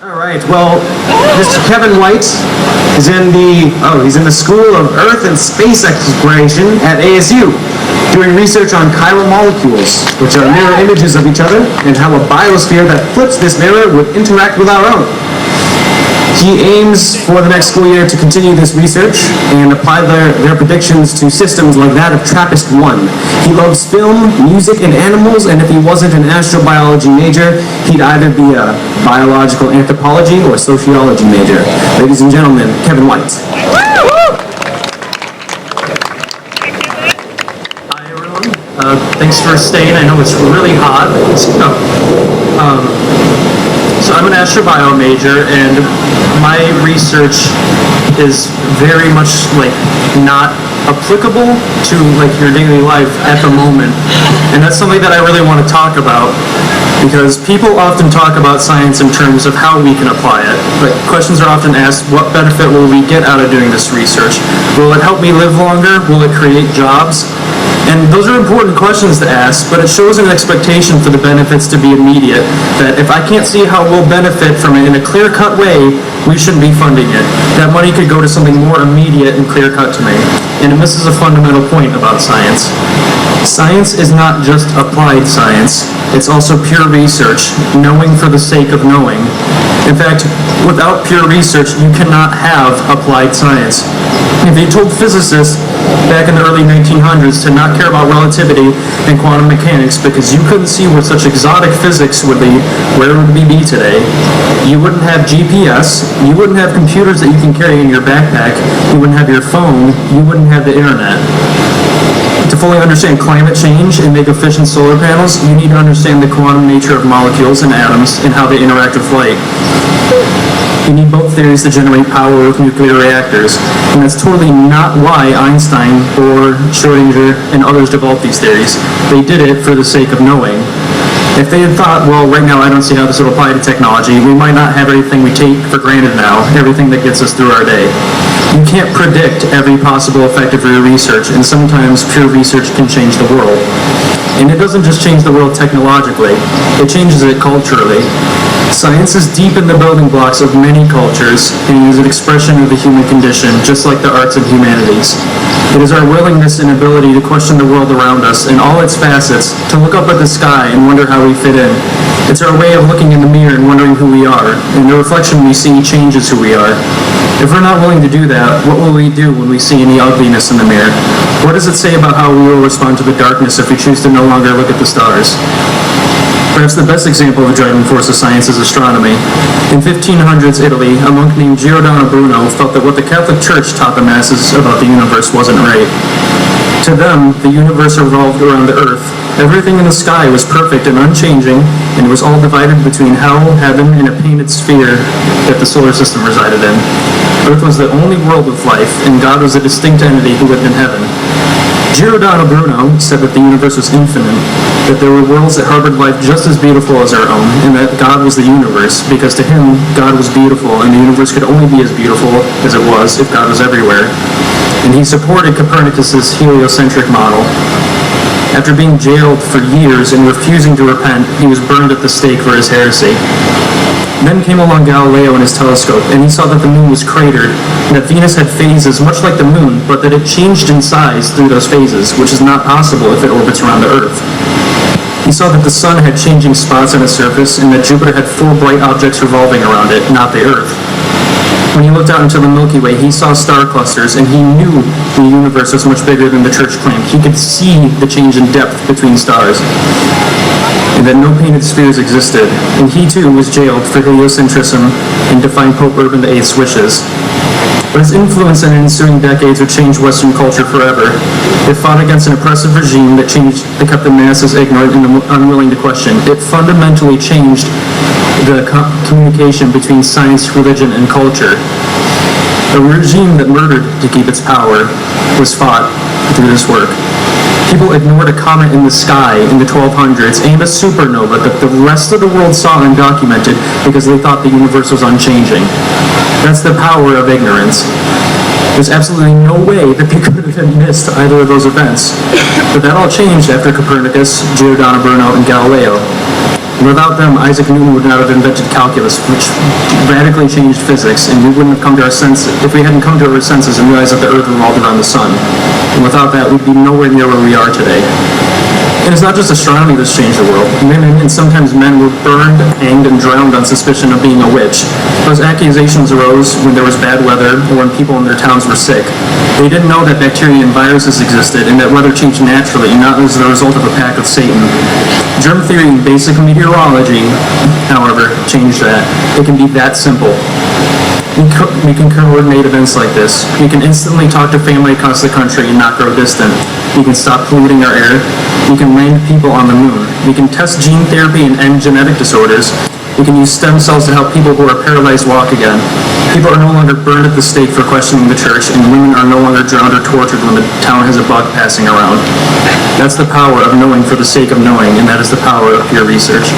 All right. Well, Mr. Kevin White is he's in the School of Earth and Space Exploration at ASU, doing research on chiral molecules, which are mirror images of each other, and how a biosphere that flips this mirror would interact with our own. He aims for the next school year to continue this research and apply their predictions to systems like that of TRAPPIST-1. He loves film, music, and animals, and if he wasn't an astrobiology major, he'd either be a biological anthropology or sociology major. Ladies and gentlemen, Kevin White. Hi everyone. Thanks for staying. I know it's really hot. So I'm an astrobio major, and my research is very much not applicable to your daily life at the moment, and that's something that I really want to talk about, because people often talk about science in terms of how we can apply it. Questions are often asked: what benefit will we get out of doing this research? Will it help me live longer? Will it create jobs? And those are important questions to ask, but it shows an expectation for the benefits to be immediate, that if I can't see how we'll benefit from it in a clear-cut way, we shouldn't be funding it. That money could go to something more immediate and clear-cut to me. And it misses a fundamental point about science. Science is not just applied science, it's also pure research, knowing for the sake of knowing. In fact, without pure research, you cannot have applied science. If you told physicists back in the early 1900s to not care about relativity and quantum mechanics because you couldn't see where such exotic physics would be, where would we be today? You wouldn't have GPS, you wouldn't have computers that you can carry in your backpack, you wouldn't have your phone, you wouldn't have the internet. To fully understand climate change and make efficient solar panels, you need to understand the quantum nature of molecules and atoms and how they interact with light. You need both theories to generate power with nuclear reactors, and that's totally not why Einstein or Schrödinger and others developed these theories. They did it for the sake of knowing. If they had thought, well, right now I don't see how this will apply to technology, we might not have everything we take for granted now, everything that gets us through our day. You can't predict every possible effect of your research, and sometimes pure research can change the world. And it doesn't just change the world technologically, it changes it culturally. Science is deep in the building blocks of many cultures and is an expression of the human condition, just like the arts and humanities. It is our willingness and ability to question the world around us in all its facets, to look up at the sky and wonder how we fit in. It's our way of looking in the mirror and wondering who we are, and the reflection we see changes who we are. If we're not willing to do that, what will we do when we see any ugliness in the mirror? What does it say about how we will respond to the darkness if we choose to no longer look at the stars? Perhaps the best example of a driving force of science is astronomy. In 1500s Italy, a monk named Giordano Bruno felt that what the Catholic Church taught the masses about the universe wasn't right. To them, the universe revolved around the Earth. Everything in the sky was perfect and unchanging, and it was all divided between hell, heaven, and a painted sphere that the solar system resided in. Earth was the only world with life, and God was a distinct entity who lived in heaven. Giordano Bruno said that the universe was infinite, that there were worlds that harbored life just as beautiful as our own, and that God was the universe, because to him, God was beautiful, and the universe could only be as beautiful as it was if God was everywhere. And he supported Copernicus's heliocentric model. After being jailed for years and refusing to repent, he was burned at the stake for his heresy. Then came along Galileo and his telescope, and he saw that the moon was cratered, and that Venus had phases much like the moon, but that it changed in size through those phases, which is not possible if it orbits around the Earth. He saw that the sun had changing spots on its surface, and that Jupiter had 4 bright objects revolving around it, not the Earth. When he looked out into the Milky Way, he saw star clusters, and he knew the universe was much bigger than the Church claimed. He could see the change in depth between stars, and that no painted spheres existed. And he too was jailed for heliocentrism and defied Pope Urban VIII's wishes. But his influence in the ensuing decades would change Western culture forever. It fought against an oppressive regime that kept the masses ignorant and unwilling to question. It fundamentally changed the communication between science, religion, and culture. A regime that murdered to keep its power was fought through this work. People ignored a comet in the sky in the 1200s and a supernova that the rest of the world saw and documented because they thought the universe was unchanging. That's the power of ignorance. There's absolutely no way that they could have missed either of those events. But that all changed after Copernicus, Giordano Bruno, and Galileo. Without them, Isaac Newton would not have invented calculus, which radically changed physics, and we wouldn't have come to our senses if we hadn't come to our senses and realized that the Earth revolved around the sun. And without that, we'd be nowhere near where we are today. And it's not just astronomy that's changed the world. Women, and sometimes men, were burned, hanged, and drowned on suspicion of being a witch. Those accusations arose when there was bad weather or when people in their towns were sick. They didn't know that bacteria and viruses existed and that weather changed naturally, not as the result of a pact with Satan. Germ theory and basic meteorology, however, changed that. It can be that simple. We can coordinate events like this. We can instantly talk to family across the country and not grow distant. We can stop polluting our air. We can land people on the moon. We can test gene therapy and end genetic disorders. We can use stem cells to help people who are paralyzed walk again. People are no longer burned at the stake for questioning the church, and women are no longer drowned or tortured when the town has a bug passing around. That's the power of knowing for the sake of knowing, and that is the power of pure research.